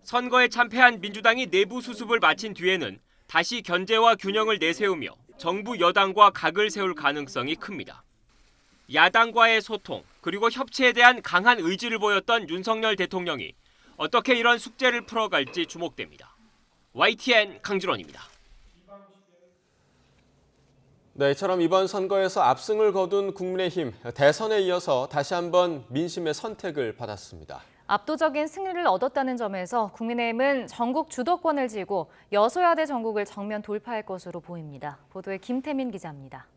Speaker 16: 선거에 참패한 민주당이 내부 수습을 마친 뒤에는 다시 견제와 균형을 내세우며 정부 여당과 각을 세울 가능성이 큽니다. 야당과의 소통 그리고 협치에 대한 강한 의지를 보였던 윤석열 대통령이 어떻게 이런 숙제를 풀어갈지 주목됩니다. YTN 강진원입니다.
Speaker 1: 네, 이처럼 이번 선거에서 압승을 거둔 국민의힘, 대선에 이어서 다시 한번 민심의 선택을 받았습니다.
Speaker 2: 압도적인 승리를 얻었다는 점에서 국민의힘은 전국 주도권을 쥐고 여소야대 전국을 정면 돌파할 것으로 보입니다. 보도에 김태민 기자입니다.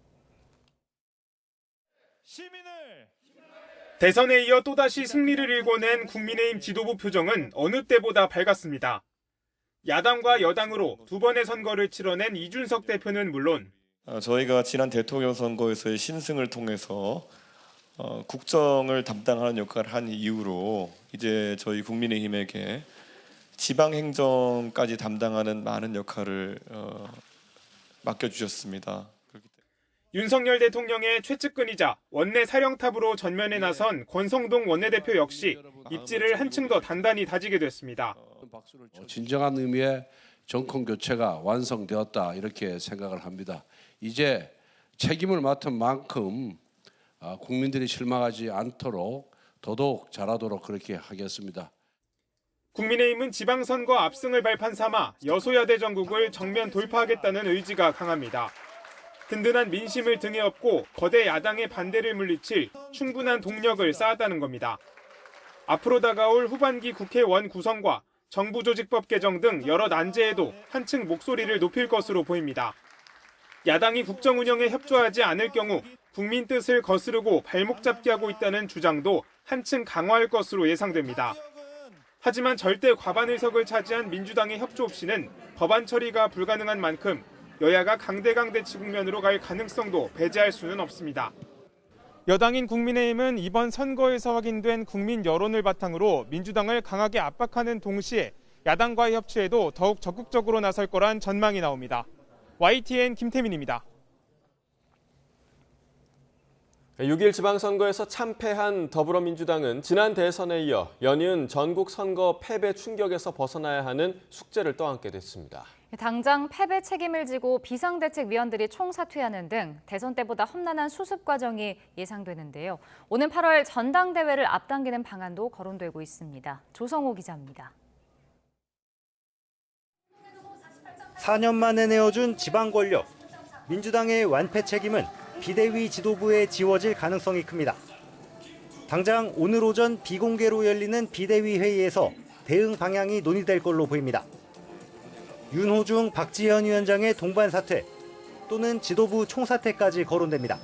Speaker 14: 대선에 이어 또다시 승리를 일궈낸 국민의힘 지도부 표정은 어느 때보다 밝았습니다. 야당과 여당으로 두 번의 선거를 치러낸 이준석 대표는 물론
Speaker 18: 저희가 지난 대통령 선거에서의 신승을 통해서 국정을 담당하는 역할을 한 이후로 이제 저희 국민의힘에게 지방행정까지 담당하는 많은 역할을 맡겨주셨습니다.
Speaker 14: 윤석열 대통령의 최측근이자 원내 사령탑으로 전면에 나선 권성동 원내대표 역시 입지를 한층 더 단단히 다지게 됐습니다.
Speaker 15: 진정한 의미의 정권 교체가 완성되었다 이렇게 생각을 합니다. 이제 책임을 맡은 만큼 국민들이 실망하지 않도록 더더욱 잘하도록 그렇게 하겠습니다.
Speaker 14: 국민의힘은 지방선거 압승을 발판 삼아 여소야대 전국을 정면 돌파하겠다는 의지가 강합니다. 든든한 민심을 등에 업고 거대 야당의 반대를 물리칠 충분한 동력을 쌓았다는 겁니다. 앞으로 다가올 후반기 국회원 구성과 정부조직법 개정 등 여러 난제에도 한층 목소리를 높일 것으로 보입니다. 야당이 국정운영에 협조하지 않을 경우 국민 뜻을 거스르고 발목 잡게 하고 있다는 주장도 한층 강화할 것으로 예상됩니다. 하지만 절대 과반 의석을 차지한 민주당의 협조 없이는 법안 처리가 불가능한 만큼 여야가 강대강대치 국면으로 갈 가능성도 배제할 수는 없습니다. 여당인 국민의힘은 이번 선거에서 확인된 국민 여론을 바탕으로 민주당을 강하게 압박하는 동시에 야당과의 협치에도 더욱 적극적으로 나설 거란 전망이 나옵니다. YTN 김태민입니다.
Speaker 1: 6일 지방선거에서 참패한 더불어민주당은 지난 대선에 이어 연이은 전국 선거 패배 충격에서 벗어나야 하는 숙제를 떠안게 됐습니다.
Speaker 2: 당장 패배 책임을 지고 비상대책위원들이 총사퇴하는 등 대선 때보다 험난한 수습 과정이 예상되는데요. 오는 8월 전당대회를 앞당기는 방안도 거론되고 있습니다. 조성호 기자입니다.
Speaker 19: 4년 만에 내어준 지방 권력. 민주당의 완패 책임은 비대위 지도부에 지워질 가능성이 큽니다. 당장 오늘 오전 비공개로 열리는 비대위 회의에서 대응 방향이 논의될 걸로 보입니다. 윤호중, 박지현 위원장의 동반 사퇴 또는 지도부 총사퇴까지 거론됩니다.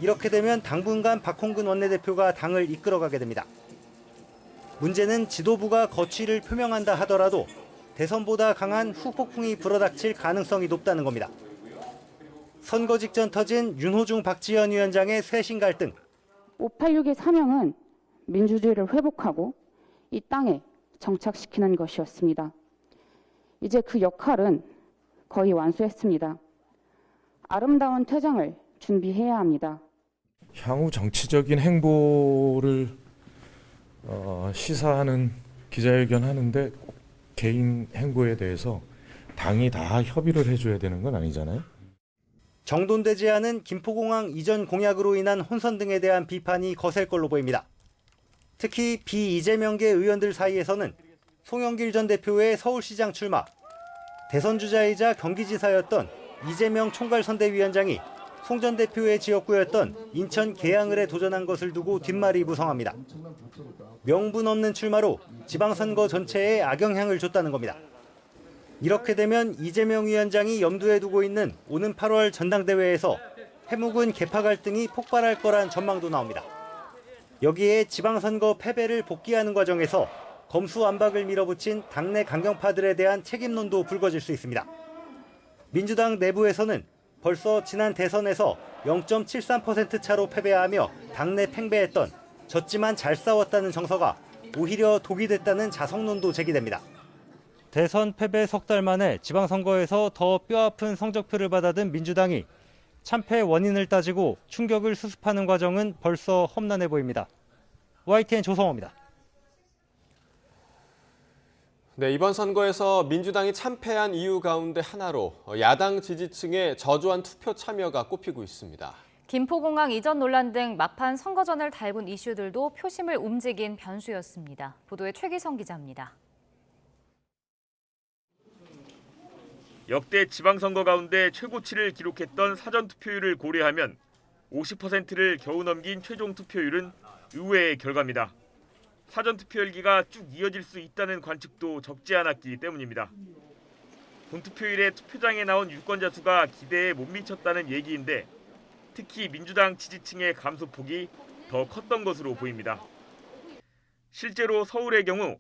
Speaker 19: 이렇게 되면 당분간 박홍근 원내대표가 당을 이끌어가게 됩니다. 문제는 지도부가 거취를 표명한다 하더라도 대선보다 강한 후폭풍이 불어닥칠 가능성이 높다는 겁니다. 선거 직전 터진 윤호중, 박지현 위원장의 쇄신 갈등.
Speaker 20: 586의 사명은 민주주의를 회복하고 이 땅에 정착시키는 것이었습니다. 이제 그 역할은 거의 완수했습니다. 아름다운 퇴장을 준비해야 합니다.
Speaker 21: 향후 정치적인 행보를 시사하는 기자회견 하는데 개인 행보에 대해서 당이 다 협의를 해줘야 되는 건 아니잖아요.
Speaker 19: 정돈되지 않은 김포공항 이전 공약으로 인한 혼선 등에 대한 비판이 거셀 걸로 보입니다. 특히 비이재명계 의원들 사이에서는 송영길 전 대표의 서울시장 출마, 대선 주자이자 경기지사였던 이재명 총괄선대위원장이 송 전 대표의 지역구였던 인천 계양을에 도전한 것을 두고 뒷말이 무성합니다. 명분 없는 출마로 지방선거 전체에 악영향을 줬다는 겁니다. 이렇게 되면 이재명 위원장이 염두에 두고 있는 오는 8월 전당대회에서 해묵은 계파 갈등이 폭발할 거란 전망도 나옵니다. 여기에 지방선거 패배를 복귀하는 과정에서 검수완박을 밀어붙인 당내 강경파들에 대한 책임론도 불거질 수 있습니다. 민주당 내부에서는 벌써 지난 대선에서 0.73% 차로 패배하며 당내 팽배했던 졌지만 잘 싸웠다는 정서가 오히려 독이 됐다는 자성론도 제기됩니다. 대선 패배 석 달 만에 지방선거에서 더 뼈아픈 성적표를 받아든 민주당이 참패 원인을 따지고 충격을 수습하는 과정은 벌써 험난해 보입니다. YTN 조성호입니다.
Speaker 1: 네, 이번 선거에서 민주당이 참패한 이유 가운데 하나로 야당 지지층의 저조한 투표 참여가 꼽히고 있습니다.
Speaker 2: 김포공항 이전 논란 등 막판 선거전을 달군 이슈들도 표심을 움직인 변수였습니다. 보도에 최기성 기자입니다.
Speaker 13: 역대 지방선거 가운데 최고치를 기록했던 사전투표율을 고려하면 50%를 겨우 넘긴 최종 투표율은 의외의 결과입니다. 사전투표 열기가 쭉 이어질 수 있다는 관측도 적지 않았기 때문입니다. 본투표일에 투표장에 나온 유권자 수가 기대에 못 미쳤다는 얘기인데 특히 민주당 지지층의 감소폭이 더 컸던 것으로 보입니다. 실제로 서울의 경우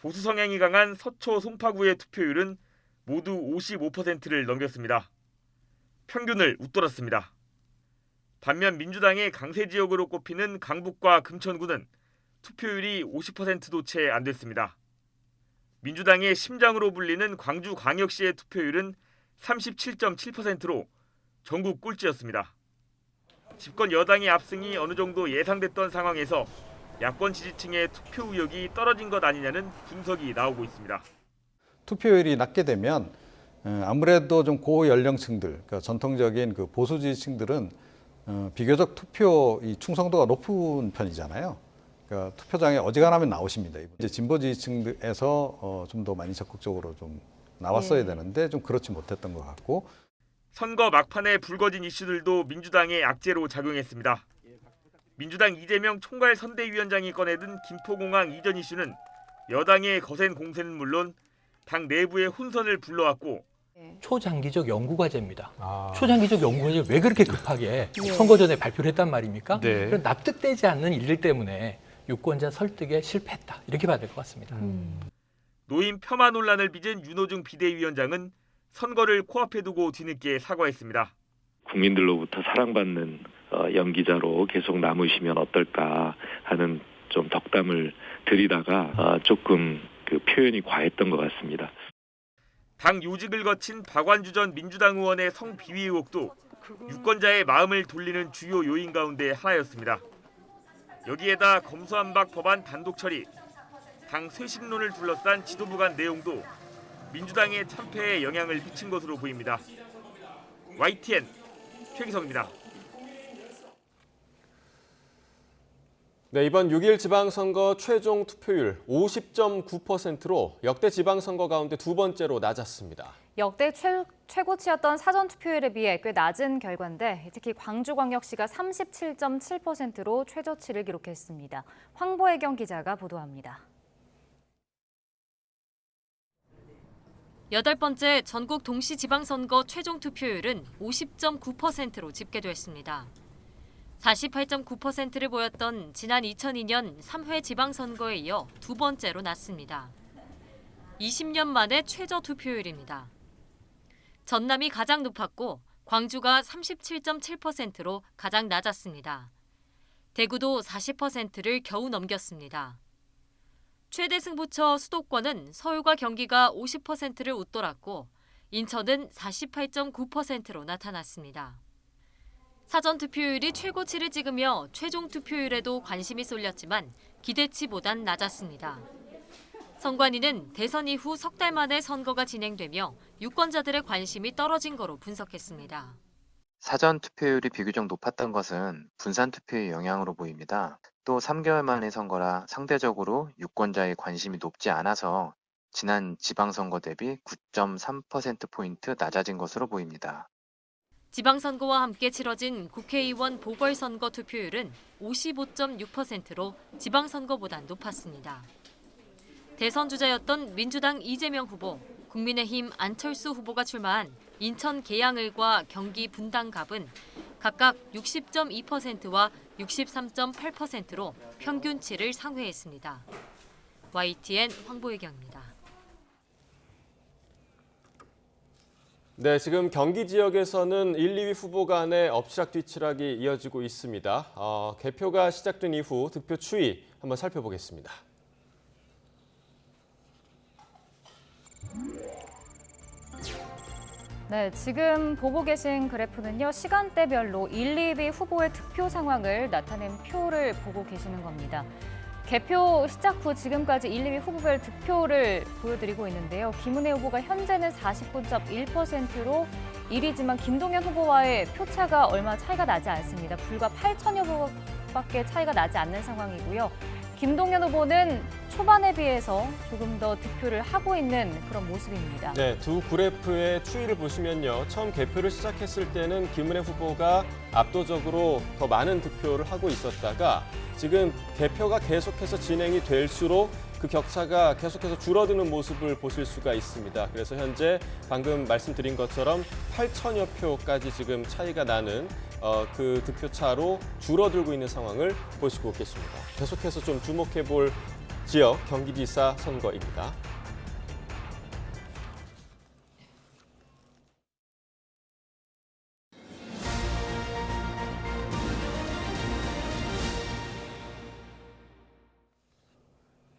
Speaker 13: 보수 성향이 강한 서초 송파구의 투표율은 모두 55%를 넘겼습니다. 평균을 웃돌았습니다. 반면 민주당의 강세 지역으로 꼽히는 강북과 금천구는 투표율이 50%도 채 안 됐습니다. 민주당의 심장으로 불리는 광주광역시의 투표율은 37.7%로 전국 꼴찌였습니다. 집권 여당의 압승이 어느 정도 예상됐던 상황에서 야권 지지층의 투표 의욕이 떨어진 것 아니냐는 분석이 나오고 있습니다.
Speaker 22: 투표율이 낮게 되면 아무래도 좀 고연령층들, 그러니까 전통적인 그 보수 지지층들은 비교적 투표 이 충성도가 높은 편이잖아요. 그러니까 투표장에 어지간하면 나오십니다. 이제 진보 지지층에서 좀 더 많이 적극적으로 좀 나왔어야 되는데 좀 그렇지 못했던 것 같고.
Speaker 13: 선거 막판에 불거진 이슈들도 민주당의 악재로 작용했습니다. 민주당 이재명 총괄선대위원장이 꺼내든 김포공항 이전 이슈는 여당의 거센 공세는 물론 당 내부의 혼선을 불러왔고
Speaker 23: 초장기적 연구과제입니다. 초장기적 연구과제를 왜 그렇게 급하게 선거 전에 발표를 했단 말입니까? 그런 납득되지 않는 일들 때문에 유권자 설득에 실패했다. 이렇게 봐야 될 것 같습니다.
Speaker 13: 노인 폄하 논란을 빚은 윤호중 비대위원장은 선거를 코앞에 두고 뒤늦게 사과했습니다.
Speaker 24: 국민들로부터 사랑받는
Speaker 3: 연기자로 계속 남으시면 어떨까 하는 좀 덕담을 드리다가 조금 그 표현이 과했던 것 같습니다.
Speaker 13: 당 요직을 거친 박완주 전 민주당 의원의 성비위 의혹도 유권자의 마음을 돌리는 주요 요인 가운데 하나였습니다. 여기에다 검수완박 법안 단독 처리, 당 쇄신론을 둘러싼 지도부 간 내용도 민주당의 참패에 영향을 미친 것으로 보입니다. YTN 최기성입니다.
Speaker 1: 네, 이번 6일 지방선거 최종 투표율 50.9%로 역대 지방선거 가운데 두 번째로 낮았습니다.
Speaker 2: 역대 최고치였던 사전투표율에 비해 꽤 낮은 결과인데 특히 광주광역시가 37.7%로 최저치를 기록했습니다. 황보혜경 기자가 보도합니다.
Speaker 4: 8번째 전국 동시지방선거 최종 투표율은 50.9%로 집계됐습니다. 48.9%를 보였던 지난 2002년 3회 지방선거에 이어 두 번째로 낮습니다. 20년 만에 최저 투표율입니다. 전남이 가장 높았고 광주가 37.7%로 가장 낮았습니다. 대구도 40%를 겨우 넘겼습니다. 최대 승부처 수도권은 서울과 경기가 50%를 웃돌았고 인천은 48.9%로 나타났습니다. 사전투표율이 최고치를 찍으며 최종 투표율에도 관심이 쏠렸지만 기대치보단 낮았습니다. 선관위는 대선 이후 석 달 만에 선거가 진행되며 유권자들의 관심이 떨어진 거로 분석했습니다.
Speaker 5: 사전 투표율이 비교적 높았던 것은 분산 투표의 영향으로 보입니다. 또 3개월 만의 선거라 상대적으로 유권자의 관심이 높지 않아서 지난 지방선거 대비 9.3%포인트 낮아진 것으로 보입니다.
Speaker 4: 지방선거와 함께 치러진 국회의원 보궐선거 투표율은 55.6%로 지방선거보다 높았습니다. 대선 주자였던 민주당 이재명 후보, 국민의힘 안철수 후보가 출마한 인천 계양을과 경기 분당갑은 각각 60.2%와 63.8%로 평균치를 상회했습니다. YTN 황보혜경입니다.
Speaker 1: 네, 지금 경기 지역에서는 1, 2위 후보 간의 엎치락뒤치락이 이어지고 있습니다. 개표가 시작된 이후 득표 추이 한번 살펴보겠습니다.
Speaker 2: 네, 지금 보고 계신 그래프는요. 시간대별로 1, 2위 후보의 득표 상황을 나타낸 표를 보고 계시는 겁니다. 개표 시작 후 지금까지 1, 2위 후보별 득표를 보여드리고 있는데요. 김은혜 후보가 현재는 49.1%로 1위지만 김동연 후보와의 표차가 얼마 차이가 나지 않습니다. 불과 8천여 표밖에 차이가 나지 않는 상황이고요. 김동연 후보는 초반에 비해서 조금 더 득표를 하고 있는 그런 모습입니다.
Speaker 1: 네, 두 그래프의 추이를 보시면요. 처음 개표를 시작했을 때는 김은혜 후보가 압도적으로 더 많은 득표를 하고 있었다가 지금 개표가 계속해서 진행이 될수록 그 격차가 계속해서 줄어드는 모습을 보실 수가 있습니다. 그래서 현재 방금 말씀드린 것처럼 8천여 표까지 지금 차이가 나는 그 득표 차로 줄어들고 있는 상황을 보시고 계십니다. 계속해서 좀 주목해 볼 지역 경기지사 선거입니다.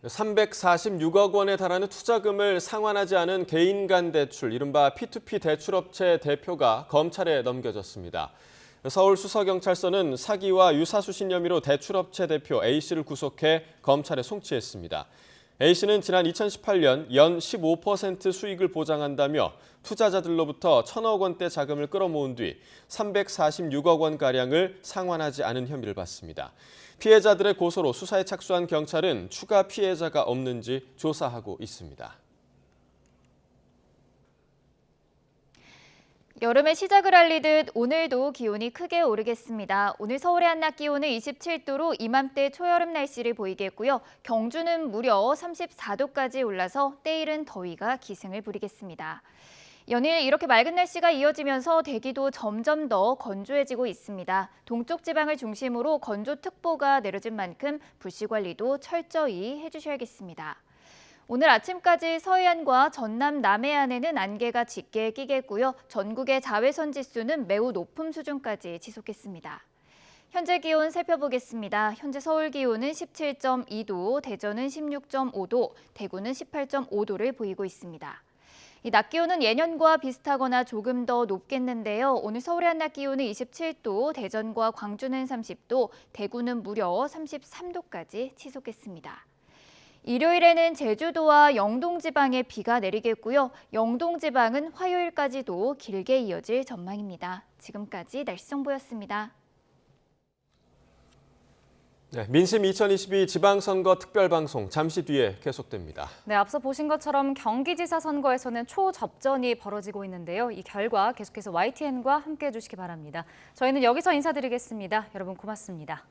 Speaker 1: $346억 원에 달하는 투자금을 상환하지 않은 개인 간 대출, 이른바 P2P 대출업체 대표가 검찰에 넘겨졌습니다. 서울수서경찰서는 사기와 유사수신 혐의로 대출업체 대표 A씨를 구속해 검찰에 송치했습니다. A씨는 지난 2018년 연 15% 수익을 보장한다며 투자자들로부터 1,000억 원대 자금을 끌어모은 뒤 346억 원가량을 상환하지 않은 혐의를 받습니다. 피해자들의 고소로 수사에 착수한 경찰은 추가 피해자가 없는지 조사하고 있습니다.
Speaker 24: 여름의 시작을 알리듯 오늘도 기온이 크게 오르겠습니다. 오늘 서울의 한낮 기온은 27도로 이맘때 초여름 날씨를 보이겠고요. 경주는 무려 34도까지 올라서 때이른 더위가 기승을 부리겠습니다. 연일 이렇게 맑은 날씨가 이어지면서 대기도 점점 더 건조해지고 있습니다. 동쪽 지방을 중심으로 건조특보가 내려진 만큼 불씨 관리도 철저히 해주셔야겠습니다. 오늘 아침까지 서해안과 전남 남해안에는 안개가 짙게 끼겠고요. 전국의 자외선 지수는 매우 높은 수준까지 지속했습니다. 현재 기온 살펴보겠습니다. 현재 서울 기온은 17.2도, 대전은 16.5도, 대구는 18.5도를 보이고 있습니다. 이 낮 기온은 예년과 비슷하거나 조금 더 높겠는데요. 오늘 서울의 한낮 기온은 27도, 대전과 광주는 30도, 대구는 무려 33도까지 치솟겠습니다. 일요일에는 제주도와 영동 지방에 비가 내리겠고요. 영동 지방은 화요일까지도 길게 이어질 전망입니다. 지금까지 날씨 정보였습니다.
Speaker 1: 네, 민심 2022 지방선거 특별방송 잠시 뒤에 계속됩니다.
Speaker 2: 네, 앞서 보신 것처럼 경기지사 선거에서는 초접전이 벌어지고 있는데요. 이 결과 계속해서 YTN과 함께해 주시기 바랍니다. 저희는 여기서 인사드리겠습니다. 여러분 고맙습니다.